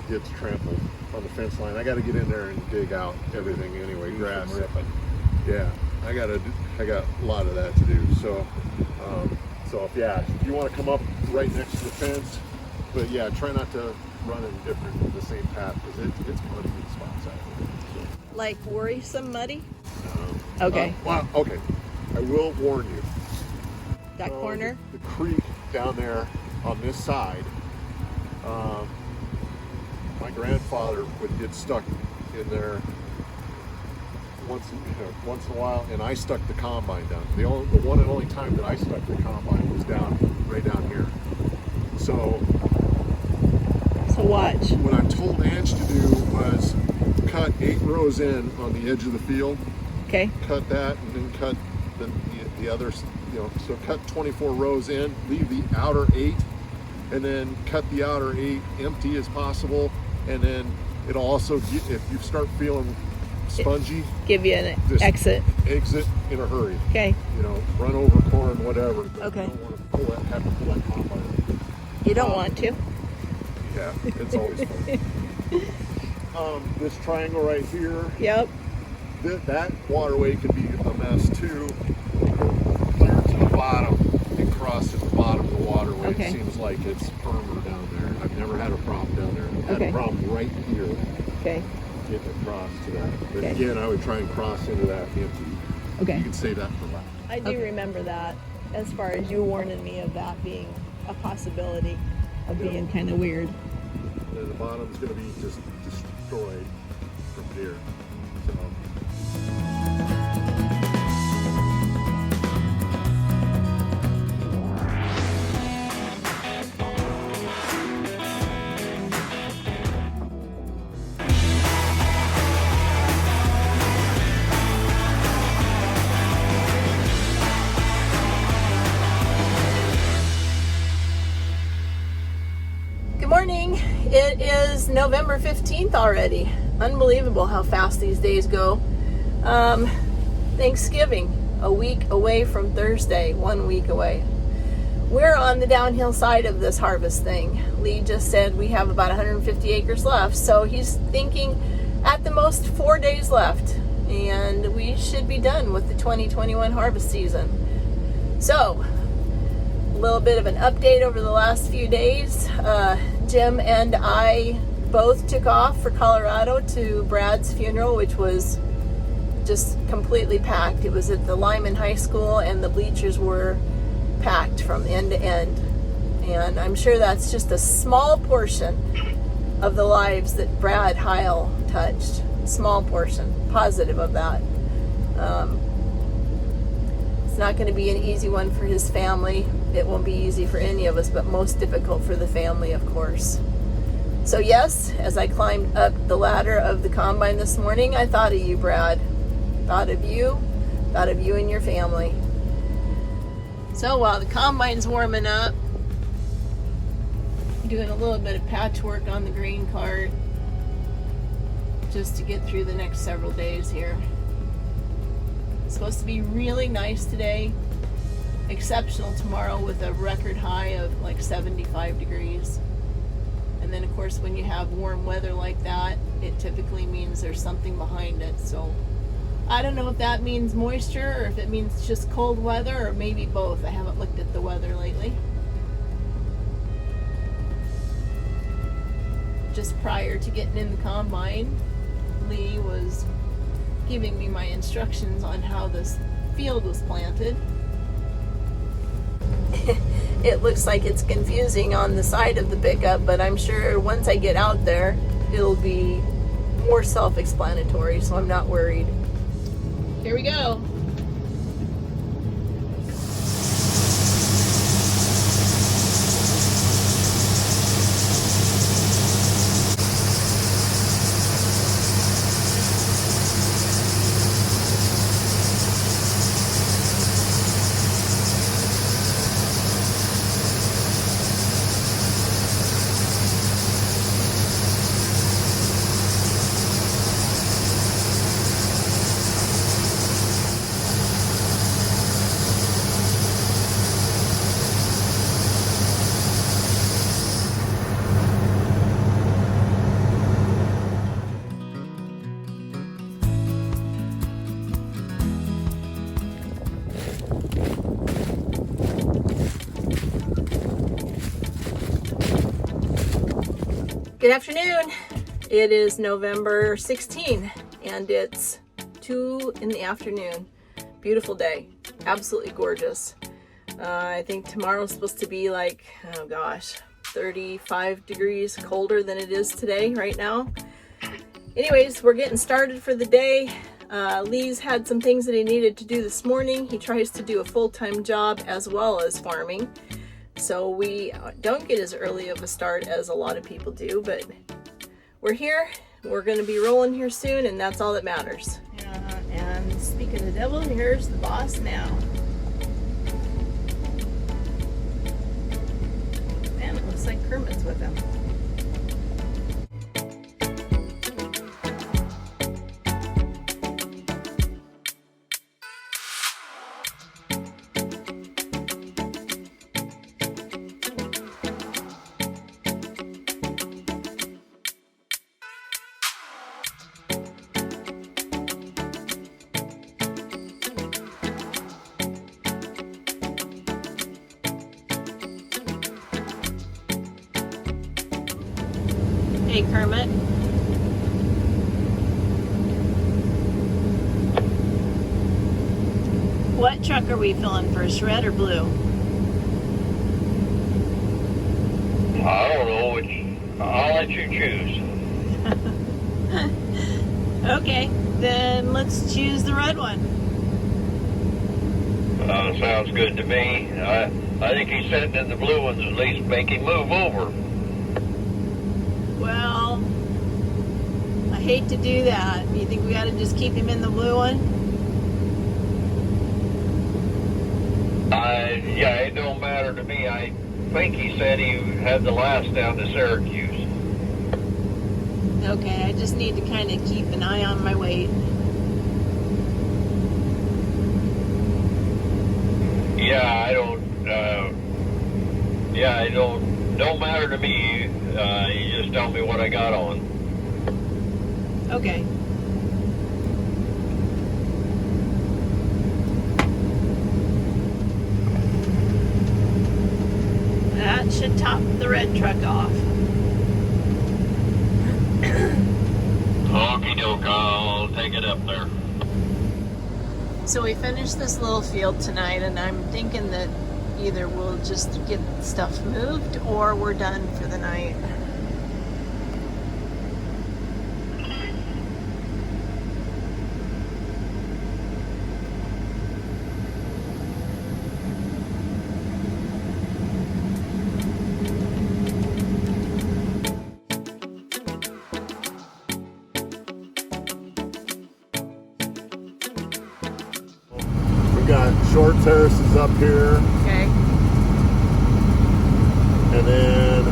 gets trampled on the fence line. I got to get in there and dig out everything anyway, grass. Yeah, I got a lot of that to do. So, if you want to come up right next to the fence, but yeah, try not to run in the same path because it's muddy in spots out there. So. Like worrisome muddy? Okay. Okay. I will warn you. That corner? The creek down there on this side, my grandfather would get stuck in there once in a while, and I stuck the combine down. The one and only time that I stuck the combine was right down here. So watch. What I told Ange to do was cut 8 rows in on the edge of the field. Okay. Cut that, and then cut the others. So cut 24 rows in, leave the outer 8, and then cut the outer 8 empty as possible. And then it'll also, if you start feeling spongy, give you an exit in a hurry. Okay. Run over corn, whatever. Okay. You don't want to have to pull that combine. You don't want to? Yeah, it's always fun. This triangle right here. Yep. That waterway could be a mess too. Clear to the bottom and cross at the bottom of the waterway. Okay. It seems like it's firmer down there. I've never had a problem down there. I've had a problem right here. Okay. Getting across to that. But Okay. again, I would try and cross into that empty. Okay. You can save that for last. I do remember that, as far as you warning me of that being a possibility of being kind of weird. And the bottom's going to be just destroyed from here. So. Good morning. It is November 15th already. Unbelievable how fast these days go. Thanksgiving, a week away from Thursday, 1 week away. We're on the downhill side of this harvest thing. Lee just said we have about 150 acres left, so he's thinking at the most 4 days left, and we should be done with the 2021 harvest season. So, a little bit of an update over the last few days. Jim and I both took off for Colorado to Brad's funeral, which was just completely packed. It was at the Lyman High School, and the bleachers were packed from end to end. And I'm sure that's just a small portion of the lives that Brad Heil touched. Small portion, positive of that. It's not going to be an easy one for his family. It won't be easy for any of us, but most difficult for the family, of course. So yes, as I climbed up the ladder of the combine this morning, I thought of you, Brad. Thought of you and your family. So while the combine's warming up, doing a little bit of patchwork on the grain cart just to get through the next several days here. It's supposed to be really nice today. Exceptional tomorrow with a record high of like 75 degrees. And then of course when you have warm weather like that, it typically means there's something behind it. So I don't know if that means moisture or if it means just cold weather or maybe both. I haven't looked at the weather lately. Just prior to getting in the combine, Lee was giving me my instructions on how this field was planted. It looks like it's confusing on the side of the pickup, but I'm sure once I get out there, it'll be more self-explanatory, so I'm not worried. Here we go. Good afternoon. It is November 16 and it's 2 in the afternoon. Beautiful day. Absolutely gorgeous. I think tomorrow's supposed to be like, oh gosh, 35 degrees colder than it is today right now. Anyways, we're getting started for the day. Lee's had some things that he needed to do this morning. He tries to do a full-time job as well as farming. So we don't get as early of a start as a lot of people do, but we're here. We're going to be rolling here soon, and that's all that matters. And speaking of the devil, here's the boss now. Man, it looks like Kermit's with him. Hey Kermit. What truck are we filling first, red or blue? I don't know. I'll let you choose. Okay, then let's choose the red one. Sounds good to me. I think he's sitting in the blue ones, at least make him move over. Well, I hate to do that. You think we got to just keep him in the blue one? Yeah, it don't matter to me. I think he said he had the last down to Syracuse. Okay, I just need to kind of keep an eye on my weight. Yeah, it don't matter to me. You just tell me what I got on. Okay. That should top the red truck off. Okie doke, I'll take it up there. So we finished this little field tonight, and I'm thinking that either we'll just get stuff moved or we're done for the night. We got short terraces up here, Okay. and then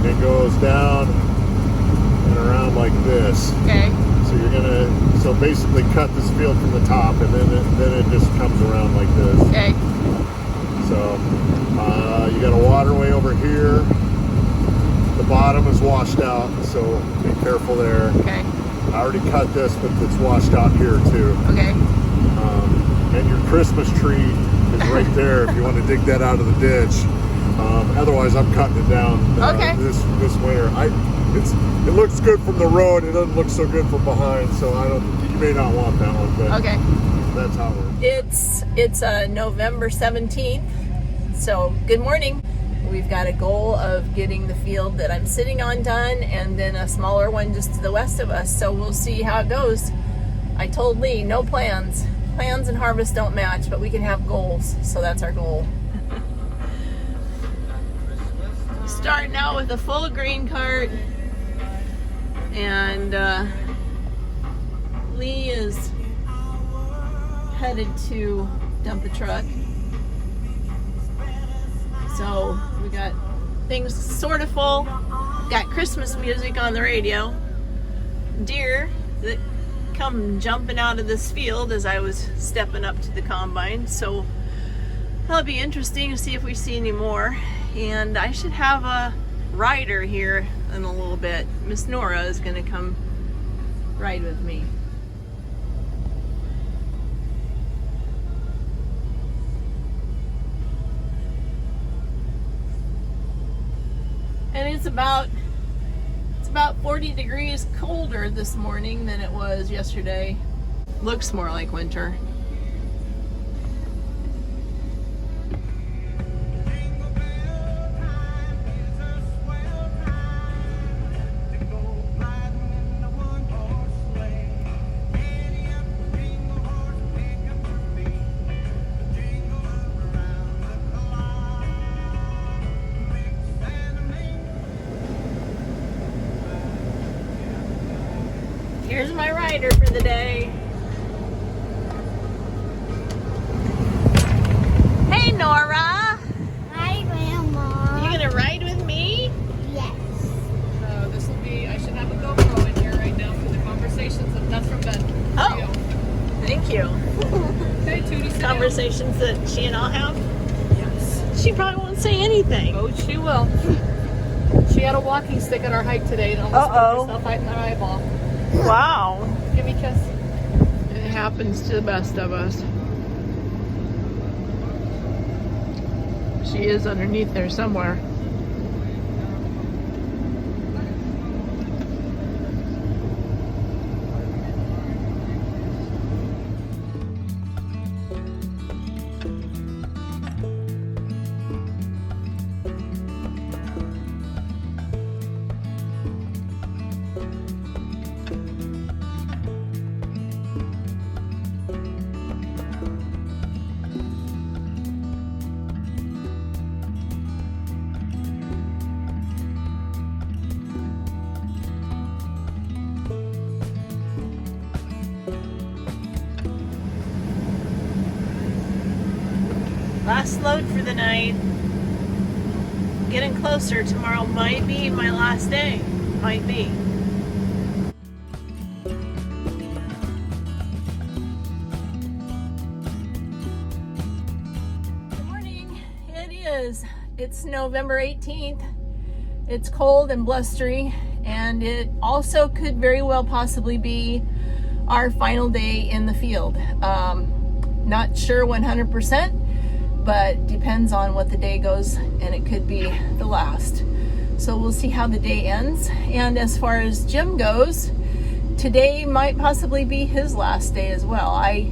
it goes down and around like this. Okay. So you're gonna basically cut this field from the top, and then it just comes around like this. Okay. So you got a waterway over here. The bottom is washed out, so be careful there. Okay. I already cut this, but it's washed out here too. Okay. And your Christmas tree is right there if you want to dig that out of the ditch. Otherwise, I'm cutting it down Okay. this winter. It looks good from the road. It doesn't look so good from behind, so you may not want that one, but Okay. that's how it works. It's November 17th. So good morning. We've got a goal of getting the field that I'm sitting on done, and then a smaller one just to the west of us. So we'll see how it goes. I told Lee, no plans. Plans and harvest don't match, but we can have goals. So that's our goal. Starting out with a full green cart, and Lee is headed to dump the truck. So we got things sort of full. Got Christmas music on the radio. Deer that come jumping out of this field as I was stepping up to the combine. So that'll be interesting to see if we see any more. And I should have a rider here in a little bit. Miss Nora is going to come ride with me. And it's about about 40 degrees colder this morning than it was yesterday. Looks more like winter. Here's my rider for the day. Hey, Nora. Hi, Grandma. You gonna ride with me? Yes. So this will be, I should have a GoPro in here right now for the conversations, and that's from Ben. Oh, thank you. Okay, Tootie, sit down. Conversations that she and I'll have. Yes. She probably won't say anything. Oh, she will. She had a walking stick at our hike today and almost Uh-oh. put herself right in her eyeball. Wow. Give me a kiss. It happens to the best of us. She is underneath there somewhere. Last load for the night. Getting closer. Tomorrow might be my last day. Might be. Good morning. It is. It's November 18th. It's cold and blustery, and it also could very well possibly be our final day in the field. Not sure 100%. But depends on what the day goes, and it could be the last. So we'll see how the day ends. And as far as Jim goes, today might possibly be his last day as well. I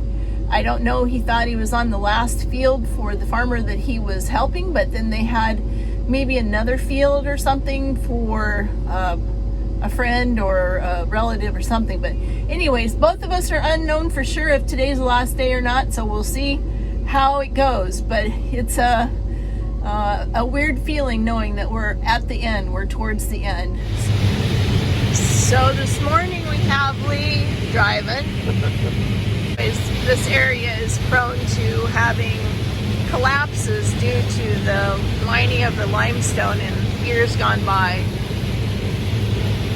don't know, he thought he was on the last field for the farmer that he was helping, but then they had maybe another field or something for a friend or a relative or something. But anyways, both of us are unknown for sure if today's the last day or not, so we'll see how it goes. But it's a weird feeling knowing that we're at the end, we're towards the end. So this morning we have Lee driving. This area is prone to having collapses due to the mining of the limestone in years gone by.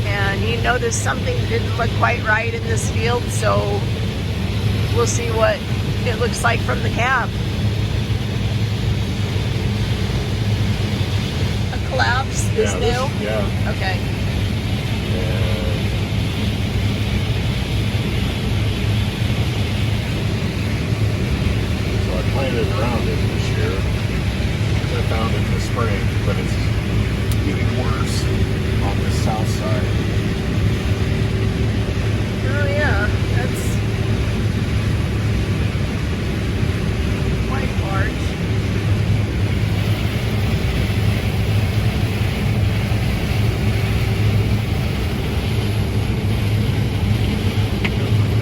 And he noticed something didn't look quite right in this field, so we'll see what it looks like from the cab. A collapse is new? Yeah. Okay. So I planted around it this year. I found it in the spring, but it's getting worse on the south side. Oh yeah, that's quite large.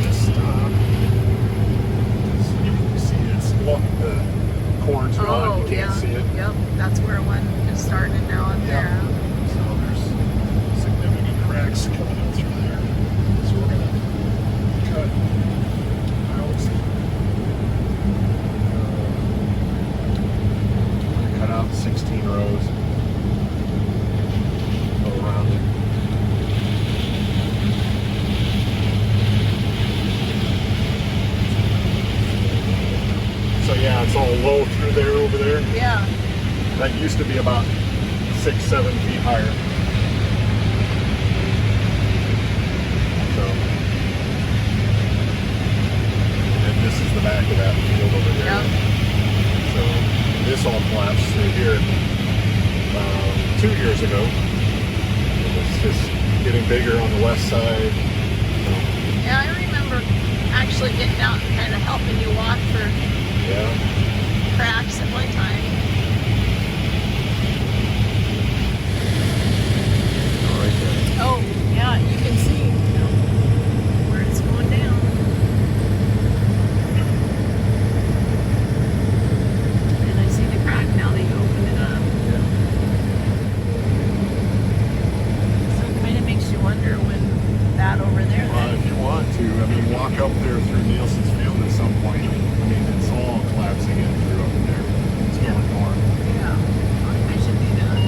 Just stop. So you can see it's the corn's gone. You can't see it. Yep, that's where one is starting now on there. So there's significant cracks coming up through there. So we're gonna cut out 16 rows. Go around it. So yeah, it's all low through there over there. Yeah. That used to be about 6-7 feet higher. So, and this is the back of that field over there. Yep. So this all collapsed through here 2 years ago. It was just getting bigger on the west side. Yeah, I remember actually getting out and kind of helping you walk for Yeah. cracks at one time. Oh, right there. Oh, yeah, you can see where it's going down. And I see the crack now that you opened it up. Yeah. So it kind of makes you wonder when that over there. Well, if you want to, I mean, walk up there through Nielsen's Field at some point. I mean, it's all collapsing in through up there. It's going north. Yeah, I should do that.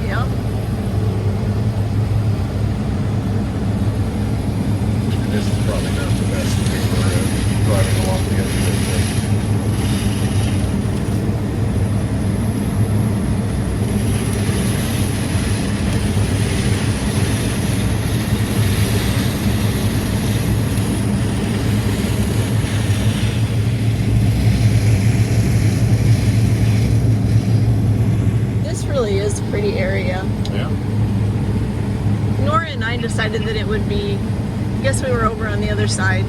Yep. And this is probably not the best thing for driving along the edge of it. This really is a pretty area. Yeah. Nora and I decided that it would be, I guess we were over on the other side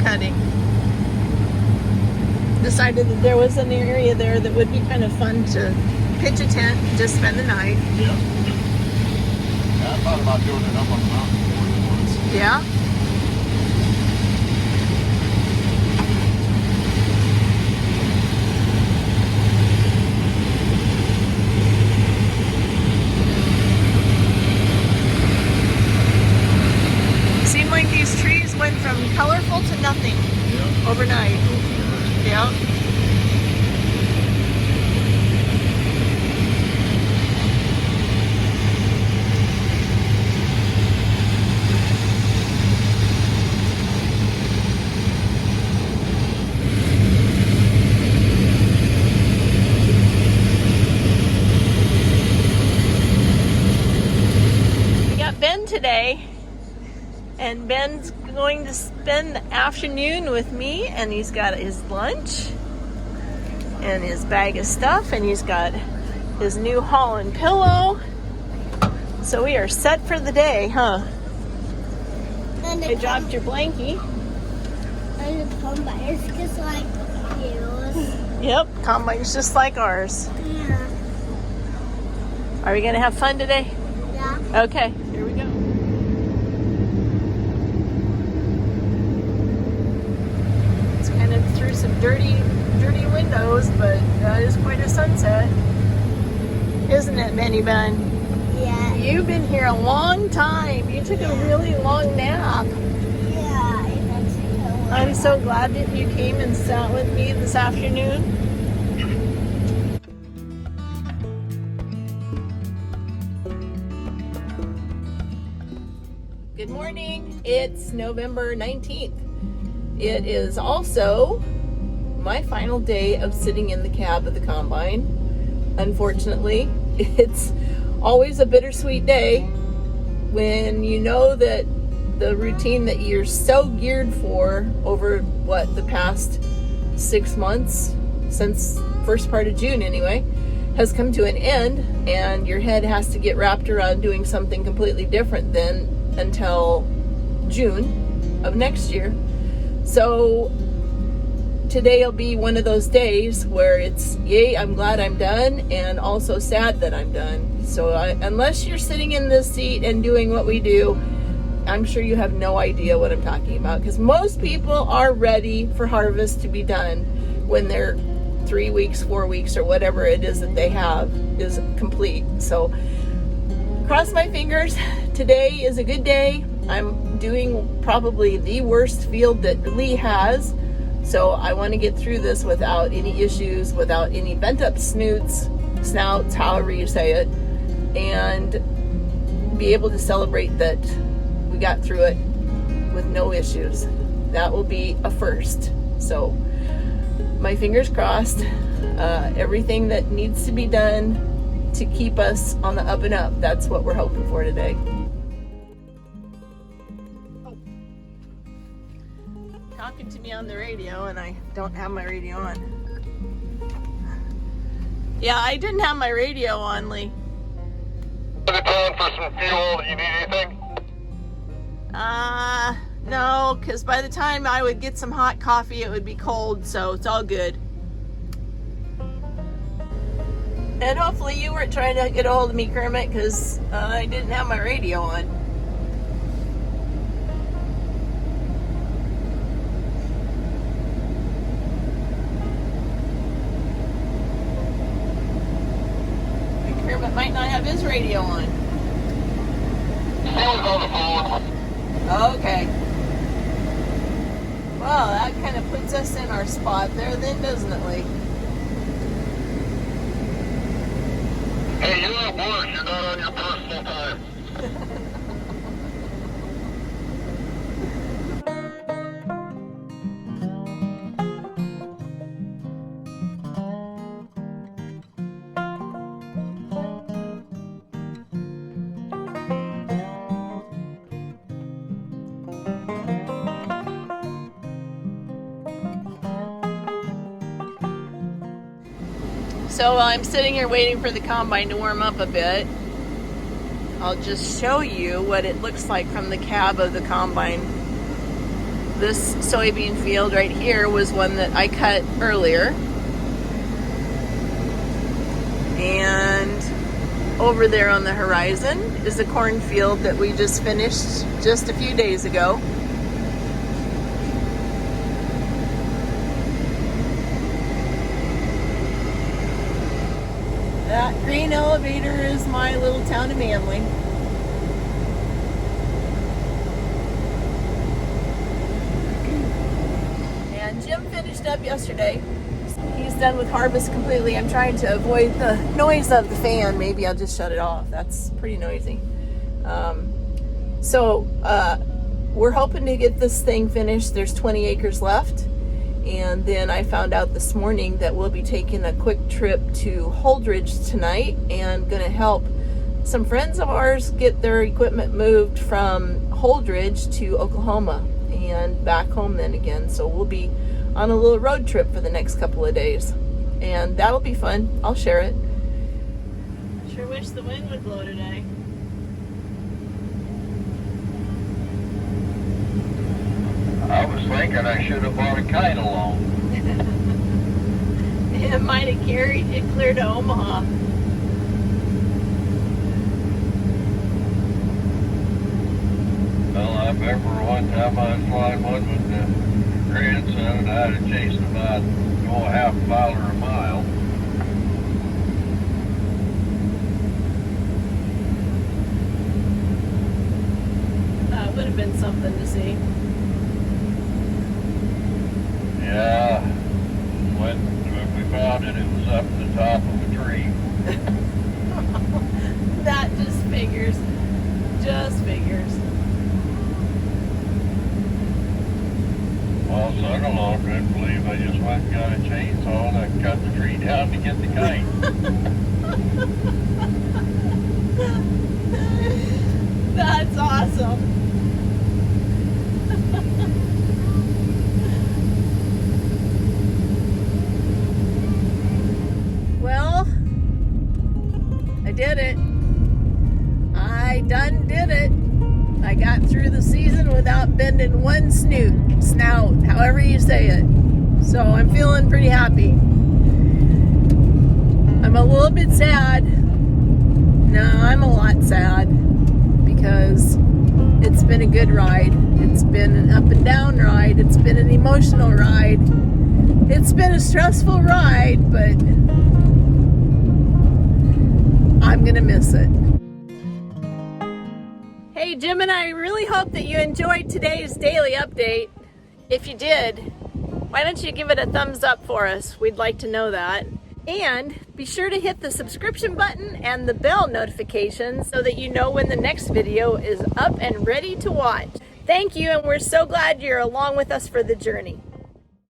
cutting. Decided that there was an area there that would be kind of fun to pitch a tent, just spend the night. Yeah. I thought about doing it up on the mountain more than once. Yeah. Seemed like these trees went from colorful to nothing Yeah. overnight. Yeah. We got Ben today, and Ben's going to spend the afternoon with me, and he's got his lunch and his bag of stuff, and he's got his new Holland pillow. So we are set for the day, huh? And I dropped your blankie. And the combine is just like yours. Yep, combine's just like ours. Yeah. Are we gonna have fun today? Yeah. Okay, here we go. It's kind of through some dirty windows, but that is quite a sunset. Isn't it, Benny Bun? Yeah. You've been here a long time. You took a really long nap. Yeah. I'm so glad that you came and sat with me this afternoon. Good morning. It's November 19th. It is also my final day of sitting in the cab of the combine. Unfortunately, it's always a bittersweet day when you know that the routine that you're so geared for over the past 6 months, since first part of June anyway, has come to an end, and your head has to get wrapped around doing something completely different than until June of next year. So today will be one of those days where it's, yay, I'm glad I'm done, and also sad that I'm done. So unless you're sitting in this seat and doing what we do, I'm sure you have no idea what I'm talking about, because most people are ready for harvest to be done when their 3 weeks, 4 weeks, or whatever it is that they have is complete. So cross my fingers. Today is a good day. I'm doing probably the worst field that Lee has. So I want to get through this without any issues, without any bent up snouts, however you say it, and be able to celebrate that we got through it with no issues. That will be a first. So my fingers crossed. Everything that needs to be done to keep us on the up and up. That's what we're hoping for today. Talking to me on the radio, and I don't have my radio on. Yeah, I didn't have my radio on, Lee. Is it time for some fuel? Do you need anything? No, because by the time I would get some hot coffee, it would be cold, so it's all good. And hopefully you weren't trying to get a hold of me, Kermit, because I didn't have my radio on. And Kermit might not have his radio on. Fuel's on the phone. Okay. Well, that kind of puts us in our spot there then, doesn't it, Lee? Hey, you're at work. You're not on your personal time. So while I'm sitting here waiting for the combine to warm up a bit, I'll just show you what it looks like from the cab of the combine. This soybean field right here was one that I cut earlier. And over there on the horizon is a cornfield that we just finished just a few days ago. That green elevator is my little town of Manley. And Jim finished up yesterday. He's done with harvest completely. I'm trying to avoid the noise of the fan. Maybe I'll just shut it off. That's pretty noisy. We're hoping to get this thing finished. There's 20 acres left. And then I found out this morning that we'll be taking a quick trip to Holdridge tonight and going to help some friends of ours get their equipment moved from Holdridge to Oklahoma and back home then again. So we'll be on a little road trip for the next couple of days. And that'll be fun. I'll share it. Sure wish the wind would blow today. I was thinking I should have brought a kite along. It might have carried you clear to Omaha. Well, I remember one time I was flying one with the grandson and I had to chase him about a half a mile or a mile. That would have been something to see. Yeah, when we found it, it was up at the top of a tree. That just figures. Just figures. Well, son-in-law couldn't believe I just went and got a chainsaw and I cut the tree down to get the kite. That's awesome. Well, I did it. I done did it. I got through the season without bending one snout, however you say it. So I'm feeling pretty happy. I'm a little bit sad. No, I'm a lot sad because it's been a good ride. It's been an up and down ride. It's been an emotional ride. It's been a stressful ride, but I'm gonna miss it. Hey Jim and I really hope that you enjoyed today's daily update. If you did, why don't you give it a thumbs up for us? We'd like to know that. And be sure to hit the subscription button and the bell notifications so that you know when the next video is up and ready to watch. Thank you, and we're so glad you're along with us for the journey.